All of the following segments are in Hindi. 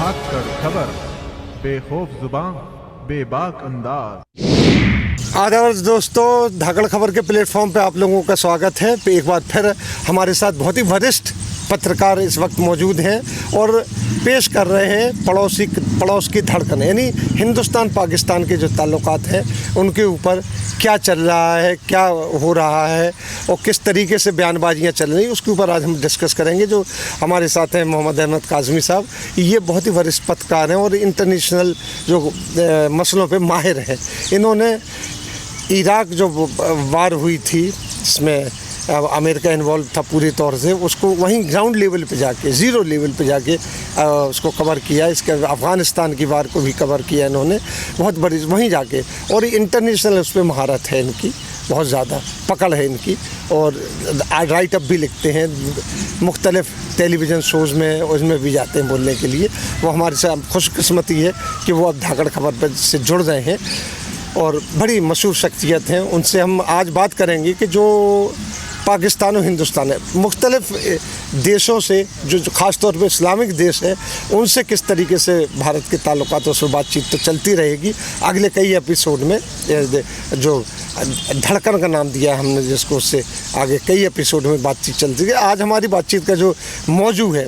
धाकड़ खबर, बेखौफ जुबान, बेबाक अंदाज। आदाब दोस्तों, धाकड़ खबर के प्लेटफॉर्म पे आप लोगों का स्वागत है। एक बार फिर हमारे साथ बहुत ही वरिष्ठ पत्रकार इस वक्त मौजूद हैं और पेश कर रहे हैं पड़ोस की धड़कन, यानी हिंदुस्तान पाकिस्तान के जो ताल्लुकात हैं उनके ऊपर क्या चल रहा है, क्या हो रहा है और किस तरीके से बयानबाजियाँ चल रही हैं, उसके ऊपर आज हम डिस्कस करेंगे। जो हमारे साथ हैं मोहम्मद अहमद काज़मी साहब, ये बहुत ही वरिष्ठ पत्रकार हैं और इंटरनेशनल जो मसलों पे माहिर हैं। इन्होंने इराक जो वार हुई थी जिसमें अमेरिका इन्वॉल्व था पूरी तौर से, उसको वहीं ग्राउंड लेवल पे जाके, ज़ीरो लेवल पे जाके उसको कवर किया। इसके अफ़गानिस्तान की वार को भी कवर किया इन्होंने बहुत बड़ी, वहीं जाके। और इंटरनेशनल उस पर महारत है इनकी, बहुत ज़्यादा पकड़ है इनकी, और राइट अप भी लिखते हैं मुख्तलिफ़ टेलीविज़न शोज़ में, उसमें भी जाते हैं बोलने के लिए। वो हमारे साथ खुशकिस्मती है कि वो अब धाकड़ खबर पर से जुड़ रहे हैं और बड़ी मशहूर शख्सियत हैं। उनसे हम आज बात करेंगे कि जो पाकिस्तान और हिंदुस्तान है, मुख्तलिफ़ देशों से जो ख़ास तौर पे इस्लामिक देश है, उनसे किस तरीके से भारत के ताल्लुकातों से बातचीत तो चलती रहेगी। अगले कई एपिसोड में जो धड़कन का नाम दिया हमने जिसको, उससे आगे कई एपिसोड में बातचीत चलती है। आज हमारी बातचीत का जो मौजू है,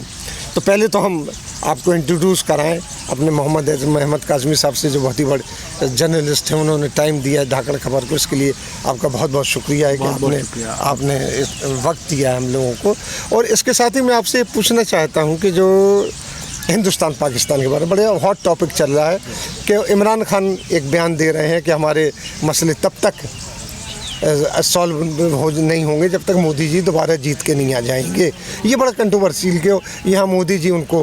तो पहले तो हम आपको इंट्रोड्यूस कराएं अपने मोहम्मद अहमद काज़मी साहब से, जो बहुत ही बड़े जर्नलिस्ट हैं। उन्होंने टाइम दिया है धाकड़ खबर को, इसके लिए आपका बहुत बहुत शुक्रिया है कि आपने इस वक्त दिया है हम लोगों को। और इसके साथ ही मैं आपसे पूछना चाहता हूं कि जो हिंदुस्तान पाकिस्तान के बारे में बड़े हॉट टॉपिक चल रहा है कि इमरान खान एक बयान दे रहे हैं कि हमारे मसले तब तक सॉल्व नहीं होंगे जब तक मोदी जी दोबारा जीत के नहीं आ जाएंगे। ये बड़ा कंट्रोवर्शियल कि यहाँ मोदी जी उनको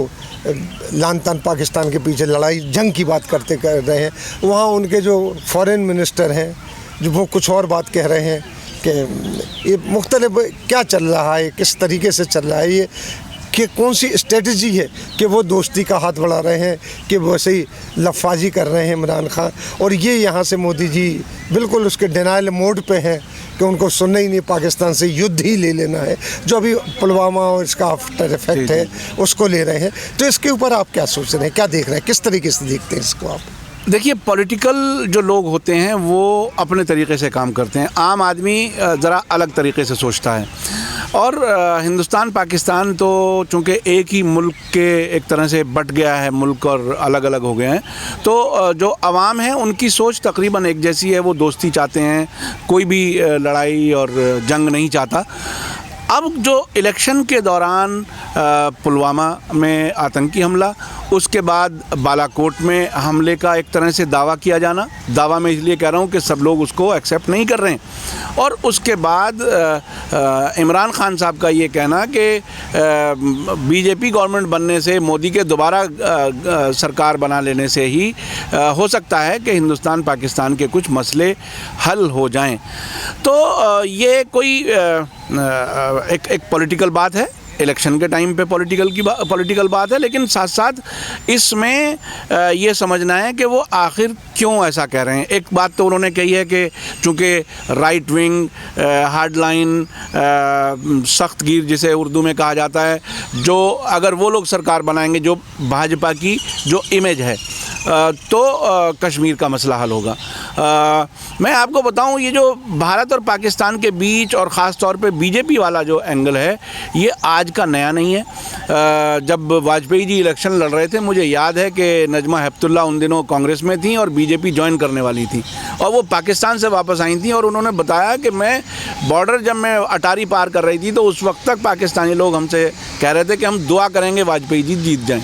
लान तान पाकिस्तान के पीछे लड़ाई जंग की बात कर रहे हैं, वहाँ उनके जो फॉरेन मिनिस्टर हैं जो वो कुछ और बात कह रहे हैं कि ये मुख्तलिफ क्या चल रहा है, किस तरीके से चल रहा है ये, कि कौन सी स्ट्रेटजी है कि वो दोस्ती का हाथ बढ़ा रहे हैं कि वैसे ही लफाजी कर रहे हैं इमरान खान। और ये यहाँ से मोदी जी बिल्कुल उसके डिनाइल मोड पे हैं कि उनको सुनना ही नहीं, पाकिस्तान से युद्ध ही ले लेना है, जो अभी पुलवामा और इसका आफ्टर इफेक्ट है उसको ले रहे हैं। तो इसके ऊपर आप क्या सोच रहे हैं, क्या देख रहे हैं, किस तरीके से देखते हैं इसको आप? देखिए, पॉलिटिकल जो लोग होते हैं वो अपने तरीके से काम करते हैं, आम आदमी ज़रा अलग तरीके से सोचता है। और हिंदुस्तान पाकिस्तान तो चूँकि एक ही मुल्क के एक तरह से बट गया है मुल्क और अलग अलग हो गए हैं, तो जो अवाम है उनकी सोच तकरीबन एक जैसी है। वो दोस्ती चाहते हैं, कोई भी लड़ाई और जंग नहीं चाहता। अब जो इलेक्शन के दौरान पुलवामा में आतंकी हमला, उसके बाद बालाकोट में हमले का एक तरह से दावा किया जाना, दावा मैं इसलिए कह रहा हूँ कि सब लोग उसको एक्सेप्ट नहीं कर रहे हैं, और उसके बाद इमरान खान साहब का ये कहना कि बीजेपी गवर्नमेंट बनने से, मोदी के दोबारा सरकार बना लेने से ही हो सकता है कि हिंदुस्तान पाकिस्तान के कुछ मसले हल हो जाएं। तो ये कोई एक पॉलिटिकल बात है, इलेक्शन के टाइम पे पॉलिटिकल बात है, लेकिन साथ साथ इसमें ये समझना है कि वो आखिर क्यों ऐसा कह रहे हैं। एक बात तो उन्होंने कही है कि चूँकि राइट विंग, हार्ड लाइन, सख्त गिर जिसे उर्दू में कहा जाता है, जो अगर वो लोग सरकार बनाएंगे, जो भाजपा की जो इमेज है, तो कश्मीर का मसला हल होगा। मैं आपको बताऊं, ये जो भारत और पाकिस्तान के बीच और ख़ास तौर पे बीजेपी वाला जो एंगल है, ये आज का नया नहीं है। जब वाजपेयी जी इलेक्शन लड़ रहे थे, मुझे याद है कि नजमा हेपतुल्ला उन दिनों कांग्रेस में थी और बीजेपी ज्वाइन करने वाली थी, और वो पाकिस्तान से वापस आई थी, और उन्होंने बताया कि मैं बॉर्डर जब मैं अटारी पार कर रही थी तो उस वक्त तक पाकिस्तानी लोग हमसे कह रहे थे कि हम दुआ करेंगे वाजपेयी जी जीत जाएँ।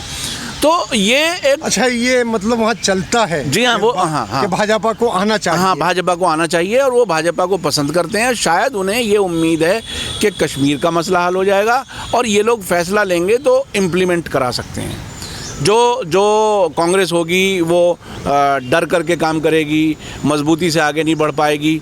तो ये एक, अच्छा, ये मतलब वहाँ चलता है। जी हाँ, वो हाँ कि भाजपा को आना चाहिए। हाँ, भाजपा को आना चाहिए, और वो भाजपा को पसंद करते हैं। शायद उन्हें ये उम्मीद है कि कश्मीर का मसला हल हो जाएगा और ये लोग फैसला लेंगे तो इम्प्लीमेंट करा सकते हैं। जो कांग्रेस होगी वो डर करके काम करेगी, मजबूती से आगे नहीं बढ़ पाएगी।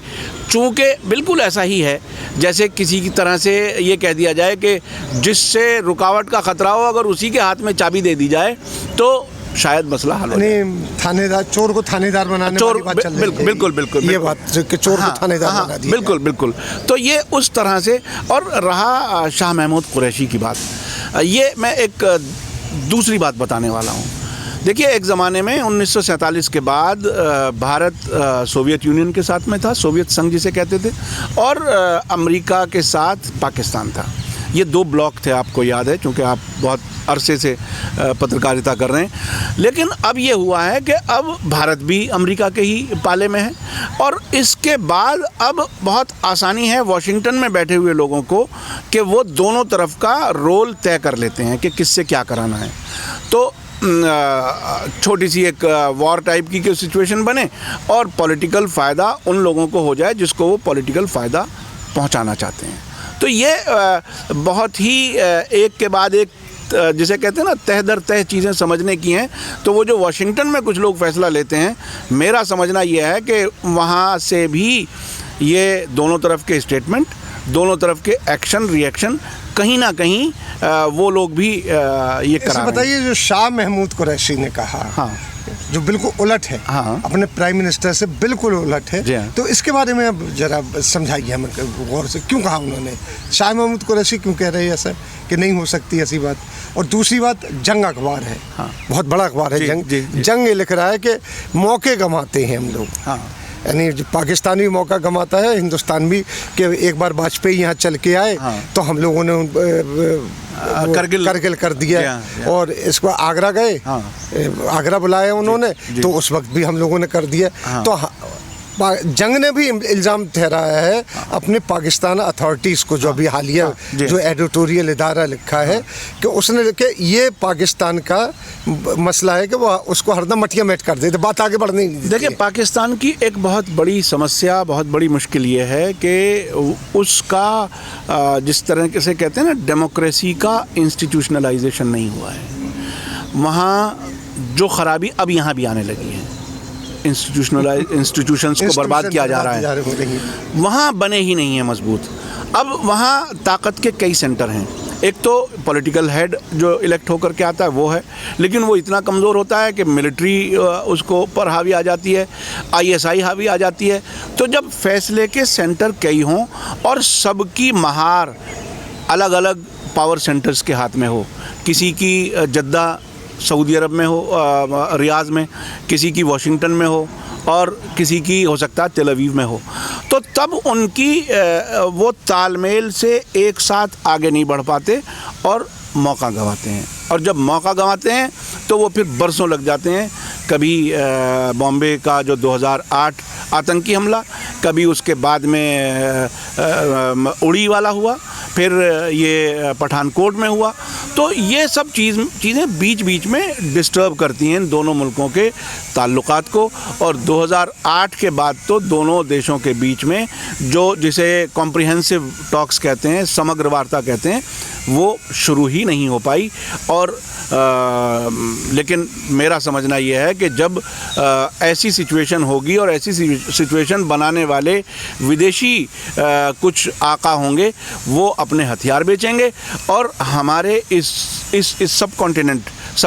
चूँकि बिल्कुल ऐसा ही है जैसे किसी की तरह से ये कह दिया जाए कि जिससे रुकावट का ख़तरा हो, अगर उसी के हाथ में चाबी दे दी जाए तो शायद मसला हल हो जाए। थानेदार, चोर को थानेदार बनाने वाली बात चल रही है। बिल्कुल ये बात कि चोर को थानेदार बना दिया। बिल्कुल। तो ये उस तरह से। और रहा शाह महमूद कुरैशी की बात, ये मैं एक दूसरी बात बताने वाला हूँ। देखिए, एक ज़माने में 1947 के बाद भारत सोवियत यूनियन के साथ में था, सोवियत संघ जिसे कहते थे, और अमेरिका के साथ पाकिस्तान था। ये दो ब्लॉक थे, आपको याद है, क्योंकि आप बहुत अरसे से पत्रकारिता कर रहे हैं। लेकिन अब ये हुआ है कि अब भारत भी अमेरिका के ही पाले में है, और इसके बाद अब बहुत आसानी है वॉशिंगटन में बैठे हुए लोगों को कि वो दोनों तरफ का रोल तय कर लेते हैं कि किससे क्या कराना है। तो छोटी सी एक वॉर टाइप की सिचुएशन बने और पॉलिटिकल फ़ायदा उन लोगों को हो जाए जिसको वो पॉलिटिकल फ़ायदा पहुंचाना चाहते हैं। तो ये बहुत ही एक के बाद एक, जिसे कहते हैं ना, तह दर तह चीज़ें समझने की हैं। तो वो जो वॉशिंगटन में कुछ लोग फैसला लेते हैं, मेरा समझना ये है कि वहाँ से भी ये दोनों तरफ के स्टेटमेंट, दोनों तरफ के एक्शन रिएक्शन कहीं ना कहीं वो लोग भी ये करा रहे हैं। बताइए, जो शाह महमूद कुरैशी ने कहा, हाँ, जो बिल्कुल उलट है, हाँ, अपने प्राइम मिनिस्टर से बिल्कुल उलट है, तो इसके बारे में अब जरा समझाइए हमें गौर से, क्यों कहा उन्होंने? शाह महमूद कुरैशी क्यों कह रहे हैं ऐसा कि नहीं हो सकती ऐसी बात? और दूसरी बात, जंग अखबार है, हाँ, बहुत बड़ा अखबार है जंग ये लिख रहा है कि मौके गंवाते हैं हम लोग, हाँ, यानी पाकिस्तान भी मौका गंवाता है, हिंदुस्तान भी, कि एक बार वाजपेयी यहाँ चल के आए, हाँ, तो हम लोगों ने करगिल कर दिया, और इसको आगरा गए, हाँ, आगरा बुलाया उन्होंने, तो उस वक्त भी हम लोगों ने कर दिया, हाँ। तो जंग ने भी इल्ज़ाम ठहराया है अपने पाकिस्तान अथॉरिटीज़ को, जो अभी हालिया जो एडिटोरियल इदारा लिखा है, कि उसने लिखे ये पाकिस्तान का मसला है कि वो उसको हरदम मटिया मेट कर देते, बात आगे बढ़ने नहीं देते। देखिए, पाकिस्तान की एक बहुत बड़ी समस्या, बहुत बड़ी मुश्किल ये है कि उसका जिस तरह से कहते हैं ना, डेमोक्रेसी का इंस्टीट्यूशनलाइजेशन नहीं हुआ है। वहाँ जो खराबी अब यहाँ भी आने लगी है, इंस्टीट्यूशंस को बर्बाद किया जा रहा है, वहाँ बने ही नहीं है मजबूत। अब वहाँ ताकत के कई सेंटर हैं। एक तो पॉलिटिकल हेड जो इलेक्ट होकर के आता है वो है, लेकिन वो इतना कमज़ोर होता है कि मिलिट्री उसको पर हावी आ जाती है, ISI हावी आ जाती है। तो जब फैसले के सेंटर कई हों और सबकी महार अलग अलग पावर सेंटर्स के हाथ में हो, किसी की जद्दा सऊदी अरब में हो, रियाज में, किसी की वाशिंगटन में हो, और किसी की हो सकता है तेल अवीव में हो, तो तब उनकी वो तालमेल से एक साथ आगे नहीं बढ़ पाते और मौका गंवाते हैं। और जब मौका गंवाते हैं तो वो फिर बरसों लग जाते हैं। कभी बॉम्बे का जो 2008 आतंकी हमला, कभी उसके बाद में उड़ी वाला हुआ, फिर ये पठानकोट में हुआ। तो ये सब चीज़ें बीच बीच में डिस्टर्ब करती हैं दोनों मुल्कों के ताल्लुकात को। और 2008 के बाद तो दोनों देशों के बीच में जो जिसे कॉम्प्रिहेंसिव टॉक्स कहते हैं, समग्र वार्ता कहते हैं, वो शुरू ही नहीं हो पाई। और लेकिन मेरा समझना ये है कि जब ऐसी सिचुएशन होगी और ऐसी सिचुएशन बनाने वाले विदेशी कुछ आका होंगे, वो अपने हथियार बेचेंगे और हमारे इस सब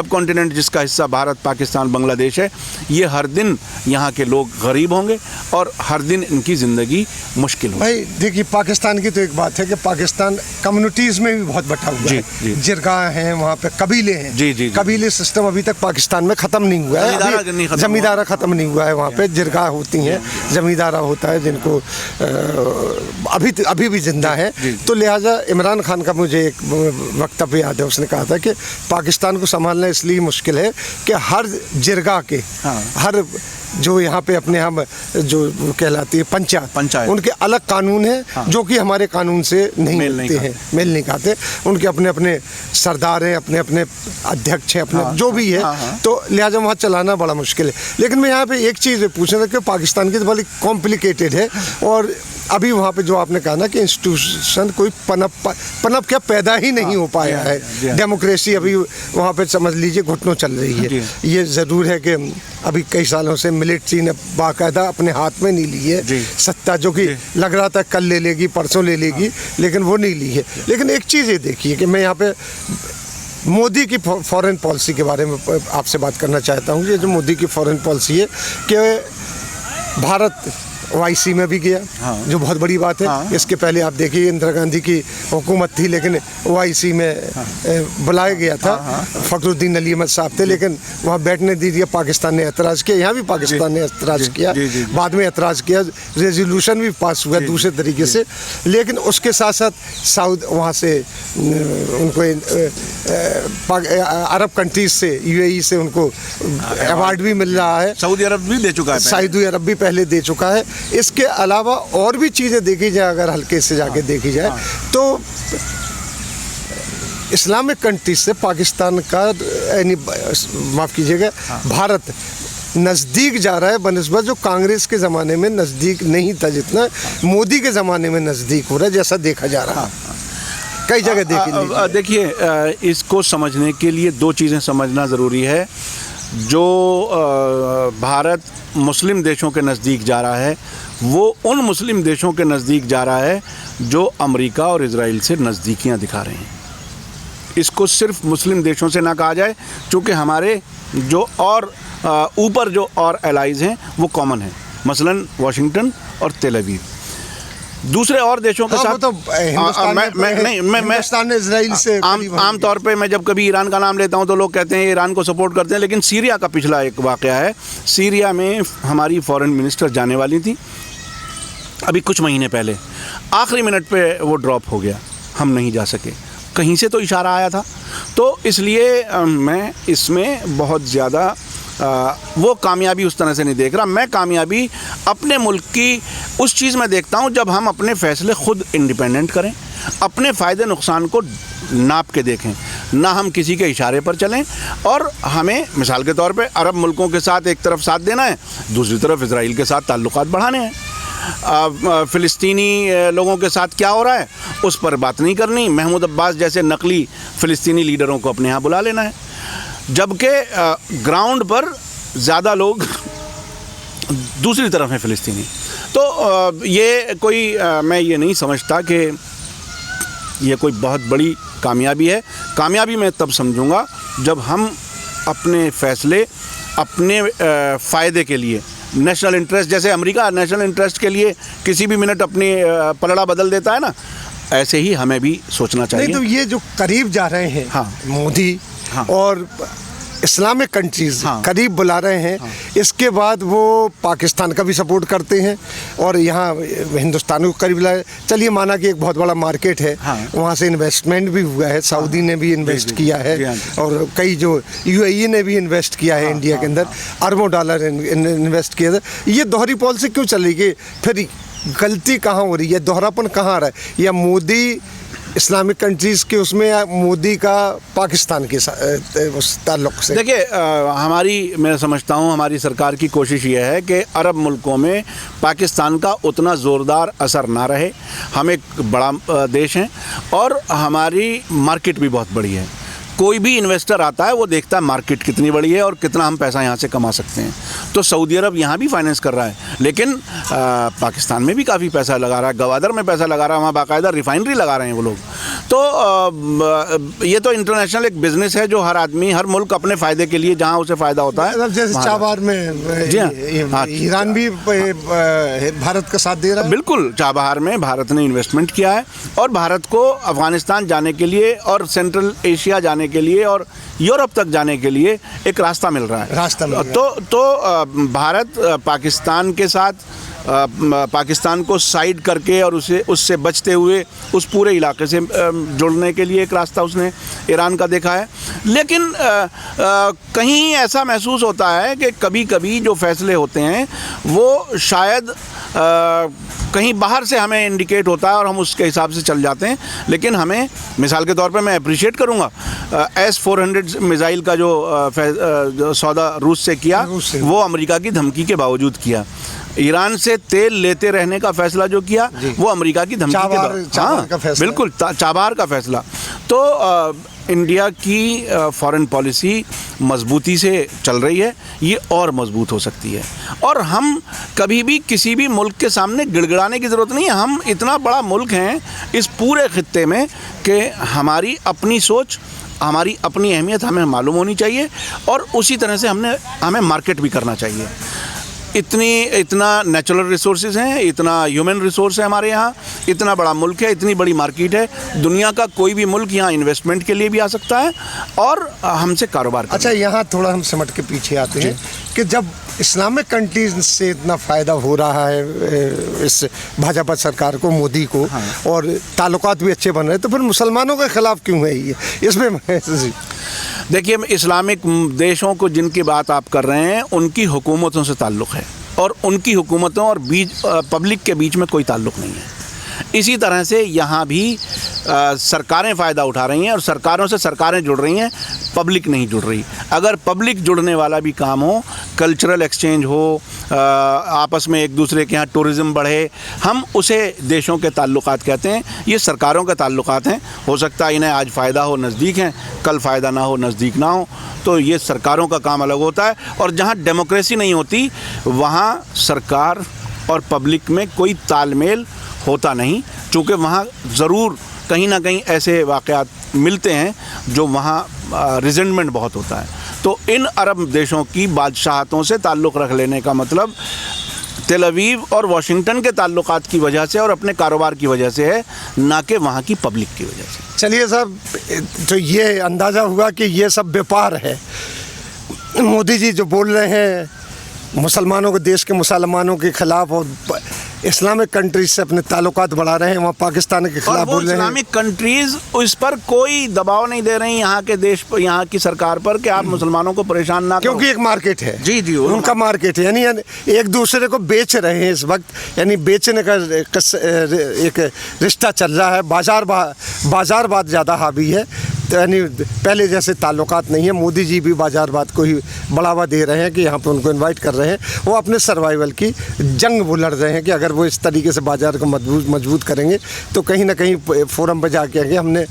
कॉन्टिनेंट जिसका हिस्सा भारत, पाकिस्तान, बांग्लादेश है, ये हर दिन यहाँ के लोग गरीब होंगे और हर दिन इनकी ज़िंदगी मुश्किल होगी। भाई देखिए, पाकिस्तान की तो एक बात है कि पाकिस्तान कम्युनिटीज़ में भी बहुत बटा हुआ है, जिरगाह हैं, वहाँ पे कबीले हैं, कबीले सिस्टम अभी तक पाकिस्तान में ख़त्म नहीं हुआ है, ज़मींदारा ख़त्म नहीं हुआ है। वहाँ पे जिरगाह होती हैं, ज़मींदारा होता है, जिनको अभी भी जिंदा है। तो लिहाजा इमरान खान का मुझे एक वक्तव्य याद है, उसने कहा था कि पाकिस्तान को संभालना इसलिए मुश्किल है कि हर जिरगा के, हर जो यहाँ पे अपने हम जो कहलाती है पंचायत, उनके अलग कानून हैं, जो कि हमारे कानून से मेल नहीं खाते। उनके अपने अपने सरदार हैं, अपने अपने अध्यक्ष हैं, अपने जो भी है, तो लिहाजा वहाँ चलाना बड़ा मुश्किल है। लेकिन मैं यहाँ पे एक चीज़ पूछना था कि पाकिस्तान की तो बड़ी कॉम्प्लिकेटेड है, और अभी वहाँ पे जो आपने कहा ना कि इंस्टीट्यूशन कोई पनप क्या पैदा ही नहीं हो पाया है, डेमोक्रेसी अभी वहाँ पे समझ लीजिए घुटनों चल रही है। ये ज़रूर है कि अभी कई सालों से मिलिट्री ने बाकायदा अपने हाथ में नहीं ली है सत्ता, जो कि लग रहा था कल ले लेगी, परसों ले लेगी, लेकिन वो नहीं ली है। लेकिन एक चीज़ ये देखिए कि मैं यहाँ पे मोदी की फॉरेन पॉलिसी के बारे में आपसे बात करना चाहता हूँ। ये जो मोदी की फॉरेन पॉलिसी है कि भारत OIC में भी गया, जो बहुत बड़ी बात है। इसके पहले आप देखिए इंदिरा गांधी की हुकूमत थी, लेकिन OIC में बुलाया गया था, फखरुद्दीन अली अहमद साहब थे, लेकिन वहाँ बैठने दीजिए, पाकिस्तान ने एतराज़ किया, यहाँ भी पाकिस्तान ने एतराज़ किया, बाद में एतराज़ किया, रेजोल्यूशन भी पास हुआ दूसरे तरीके से। लेकिन उसके साथ साथ साउथ वहाँ से उनको अरब कंट्रीज से, UAE से उनको अवार्ड भी मिल रहा है। सऊदी अरब भी दे चुका है, सऊदी अरब भी पहले दे चुका है। इसके अलावा और भी चीज़ें देखी जाए, अगर हल्के से जाके देखी जाए तो इस्लामिक कंट्रीज से पाकिस्तान का, माफ़ कीजिएगा, भारत नज़दीक जा रहा है बनिस्बत जो कांग्रेस के ज़माने में नज़दीक नहीं था, जितना मोदी के ज़माने में नज़दीक हो रहा है, जैसा देखा जा रहा है कई जगह। देखिए, इसको समझने के लिए दो चीज़ें समझना ज़रूरी है। जो भारत मुस्लिम देशों के नज़दीक जा रहा है, वो उन मुस्लिम देशों के नज़दीक जा रहा है जो अमेरिका और इजराइल से नज़दीकियां दिखा रहे हैं। इसको सिर्फ मुस्लिम देशों से ना कहा जाए, चूँकि हमारे जो और ऊपर जो और एलाइज़ हैं वो कॉमन हैं, मसलन वाशिंगटन और तेल अवीव। दूसरे और देशों के साथ तो हिंदुस्तान ने इजराइल से आम तौर पे मैं जब कभी ईरान का नाम लेता हूं तो लोग कहते हैं ईरान को सपोर्ट करते हैं, लेकिन सीरिया का पिछला एक वाक़या है। सीरिया में हमारी फॉरेन मिनिस्टर जाने वाली थी अभी कुछ महीने पहले, आखिरी मिनट पे वो ड्रॉप हो गया, हम नहीं जा सके। कहीं से तो इशारा आया था, तो इसलिए मैं इसमें बहुत ज़्यादा वो कामयाबी उस तरह से नहीं देख रहा। मैं कामयाबी अपने मुल्क की उस चीज़ में देखता हूँ जब हम अपने फ़ैसले ख़ुद इंडिपेंडेंट करें, अपने फ़ायदे नुकसान को नाप के देखें, ना हम किसी के इशारे पर चलें। और हमें मिसाल के तौर पे अरब मुल्कों के साथ एक तरफ साथ देना है, दूसरी तरफ इजराइल के साथ ताल्लुकात बढ़ाने हैं। फ़िलिस्तीनी लोगों के साथ क्या हो रहा है उस पर बात नहीं करनी, महमूद अब्बास जैसे नकली फ़िलिस्तीनी लीडरों को अपने यहाँ बुला लेना है, जबकि ग्राउंड पर ज़्यादा लोग दूसरी तरफ हैं फ़िलिस्तीनी। तो ये कोई मैं ये नहीं समझता कि ये कोई बहुत बड़ी कामयाबी है। कामयाबी मैं तब समझूंगा जब हम अपने फ़ैसले अपने फ़ायदे के लिए, नेशनल इंटरेस्ट, जैसे अमेरिका नेशनल इंटरेस्ट के लिए किसी भी मिनट अपनी पलड़ा बदल देता है ना, ऐसे ही हमें भी सोचना चाहिए। नहीं तो ये जो करीब जा रहे हैं मोदी और इस्लामिक कंट्रीज़ करीब बुला रहे हैं, इसके बाद वो पाकिस्तान का भी सपोर्ट करते हैं और यहाँ हिंदुस्तान को करीब लाए। चलिए माना कि एक बहुत बड़ा मार्केट है, वहाँ से इन्वेस्टमेंट भी हुआ है, सऊदी ने भी इन्वेस्ट किया है और कई जो UAE ने भी इन्वेस्ट किया है इंडिया के अंदर, अरबों डॉलर इन्वेस्ट किया है। ये दोहरी पॉलिसी क्यों चलेगी? फिर गलती कहाँ हो रही है, दोहरापन कहाँ आ रहा है? या मोदी इस्लामिक कंट्रीज़ के उसमें, या मोदी का पाकिस्तान के उस ताल्लुक से? देखिए, मैं समझता हूँ हमारी सरकार की कोशिश ये है कि अरब मुल्कों में पाकिस्तान का उतना ज़ोरदार असर ना रहे। हम एक बड़ा देश हैं और हमारी मार्केट भी बहुत बड़ी है। कोई भी इन्वेस्टर आता है वो देखता है मार्केट कितनी बड़ी है और कितना हम पैसा यहाँ से कमा सकते हैं। तो सऊदी अरब यहाँ भी फाइनेंस कर रहा है, लेकिन पाकिस्तान में भी काफ़ी पैसा लगा रहा है, गवादर में पैसा लगा रहा है, वहाँ बाकायदा रिफाइनरी लगा रहे हैं वो लोग। तो ये तो इंटरनेशनल एक बिज़नेस है जो हर आदमी, हर मुल्क अपने फ़ायदे के लिए जहाँ उसे फ़ायदा होता है। जैसे चाबार में जी हाँ, ईरान भी भारत का साथ दे रहा है। बिल्कुल, चाबहार में भारत ने इन्वेस्टमेंट किया है और भारत को अफ़गानिस्तान जाने के लिए और सेंट्रल एशिया जाने के लिए और यूरोप तक जाने के लिए एक रास्ता मिल रहा है। तो भारत पाकिस्तान के साथ, पाकिस्तान को साइड करके और उससे बचते हुए उस पूरे इलाके से जुड़ने के लिए एक रास्ता उसने ईरान का देखा है। लेकिन कहीं ऐसा महसूस होता है कि कभी कभी जो फैसले होते हैं वो शायद कहीं बाहर से हमें इंडिकेट होता है और हम उसके हिसाब से चल जाते हैं। लेकिन हमें, मिसाल के तौर पे मैं अप्रिशिएट करूँगा, S-400 मिसाइल का जो सौदा रूस से किया, वो अमेरिका की धमकी के बावजूद किया। ईरान से तेल लेते रहने का फैसला जो किया वो अमेरिका की धमकी के बावजूद, बिल्कुल चाबहार का फैसला। तो इंडिया की फॉरेन पॉलिसी मजबूती से चल रही है, ये और मजबूत हो सकती है। और हम कभी भी किसी भी मुल्क के सामने गिड़गिड़ाने की ज़रूरत नहीं है। हम इतना बड़ा मुल्क हैं इस पूरे खित्ते में कि हमारी अपनी सोच, हमारी अपनी अहमियत हमें मालूम होनी चाहिए और उसी तरह से हमें मार्केट भी करना चाहिए। इतना नेचुरल रिसोर्सेज हैं, इतना ह्यूमन रिसोर्स है हमारे यहाँ, इतना बड़ा मुल्क है, इतनी बड़ी मार्केट है, दुनिया का कोई भी मुल्क यहाँ इन्वेस्टमेंट के लिए भी आ सकता है और हमसे कारोबार कर। अच्छा, यहाँ थोड़ा हम सिमट के पीछे आते हैं कि जब इस्लामिक कंट्रीज से इतना फ़ायदा हो रहा है इस भाजपा सरकार को, मोदी को, और ताल्लुकात भी अच्छे बन रहे हैं, तो फिर मुसलमानों के ख़िलाफ़ क्यों है ये? इसमें देखिए, इस्लामिक देशों को जिनकी बात आप कर रहे हैं उनकी हुकूमतों से ताल्लुक़ है और उनकी हुकूमतों और पब्लिक के बीच में कोई ताल्लुक़ नहीं है। इसी तरह से यहाँ भी सरकारें फ़ायदा उठा रही हैं और सरकारों से सरकारें जुड़ रही हैं, पब्लिक नहीं जुड़ रही। अगर पब्लिक जुड़ने वाला भी काम हो, कल्चरल एक्सचेंज हो, आपस में एक दूसरे के यहाँ टूरिज़्म बढ़े, हम उसे देशों के ताल्लुकात कहते हैं। ये सरकारों के ताल्लुकात हैं। हो सकता है इन्हें आज फ़ायदा हो, नज़दीक हैं, कल फ़ायदा ना हो, नज़दीक ना हो, तो ये सरकारों का काम अलग होता है। और जहाँ डेमोक्रेसी नहीं होती वहाँ सरकार और पब्लिक में कोई तालमेल होता नहीं, चूँकि वहाँ ज़रूर कहीं ना कहीं ऐसे वाक़यात मिलते हैं जो वहाँ रिजेंटमेंट बहुत होता है। तो इन अरब देशों की बादशाहतों से ताल्लुक़ रख लेने का मतलब तेल अवीव और वाशिंगटन के ताल्लुकात की वजह से और अपने कारोबार की वजह से है, ना कि वहाँ की पब्लिक की वजह से। चलिए साहब, तो ये अंदाज़ा हुआ कि ये सब व्यापार है। मोदी जी जो बोल रहे हैं मुसलमानों को, देश के मुसलमानों के ख़िलाफ़ और इस्लामिक कंट्रीज से अपने ताल्लुकात बढ़ा रहे हैं, वहाँ पाकिस्तान के खिलाफ बोल रहे हैं। इस्लामिक कंट्रीज उस पर कोई दबाव नहीं दे रही यहाँ के देश पर, यहाँ की सरकार पर, कि आप मुसलमानों को परेशान ना करो, क्योंकि एक मार्केट है। जी जी, उनका मार्केट है, यानी एक दूसरे को बेच रहे हैं इस वक्त, यानी बेचने का एक रिश्ता चल रहा है। बाज़ारवाद ज़्यादा हावी है, तो यानी पहले जैसे ताल्लुकात नहीं है। मोदी जी भी बाज़ारवाद को ही बढ़ावा दे रहे हैं कि यहाँ पर उनको इनवाइट कर रहे हैं। वो अपने सर्वाइवल की जंग वो लड़ रहे हैं कि अगर वो इस तरीके से बाज़ार को मजबूत करेंगे तो कहीं ना कहीं फोरम पर जाके आगे हमने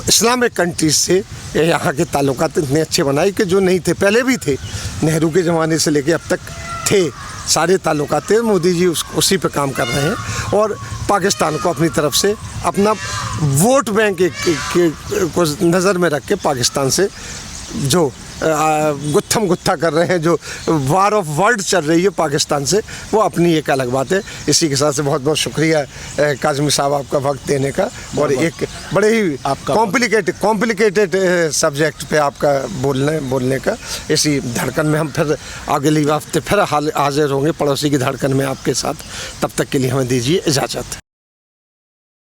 इस्लामिक कंट्रीज से यहाँ के ताल्लुकात इतने अच्छे बनाए कि जो नहीं थे, पहले भी थे, नेहरू के ज़माने से लेके अब तक थे, सारे ताल्लुकात थे। मोदी जी उसी पे काम कर रहे हैं और पाकिस्तान को अपनी तरफ से अपना वोट बैंक को नज़र में रख के पाकिस्तान से जो गुत्थम गुत्था कर रहे हैं, जो वार ऑफ वर्ड चल रही है पाकिस्तान से, वो अपनी एक अलग बात है। इसी के साथ से बहुत बहुत शुक्रिया काज़मी साहब आपका वक्त देने का और एक बड़े ही कॉम्प्लिकेटेड सब्जेक्ट पे आपका बोलने का। इसी धड़कन में हम फिर अगले हफ्ते फिर हाजिर होंगे पड़ोसी की धड़कन में आपके साथ। तब तक के लिए हमें दीजिए इजाज़त।